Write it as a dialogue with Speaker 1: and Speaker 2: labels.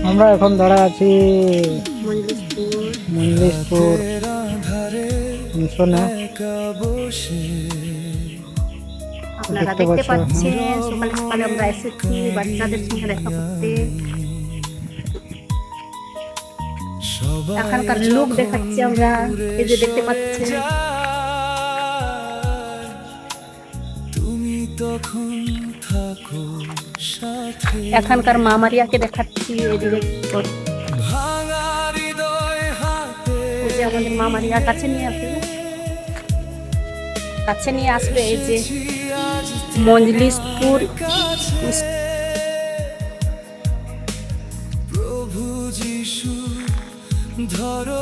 Speaker 1: আমরা এখন দাঁড়ায় আছি
Speaker 2: মঞ্জুসপুর।
Speaker 1: মঞ্জুসপুর মিশনে।
Speaker 2: আপনারা
Speaker 1: দেখতে
Speaker 2: দেখতে
Speaker 1: পাচ্ছ
Speaker 2: পাচ্ছেন সকালে সকালে আমরা এসেছি বাচ্চাদের সঙ্গে দেখা করতে। এখানকার লোক দেখাচ্ছি আমরা, এই যে দেখতে পাচ্ছেন। এখানকার মা মারিয়াকে দেখাচ্ছি, এদিকে এই যে আমাদের মা মারিয়া কাছে নিয়ে আসবে এই যে মঞ্জলিশপুর।
Speaker 3: প্রভু যিশু ধরো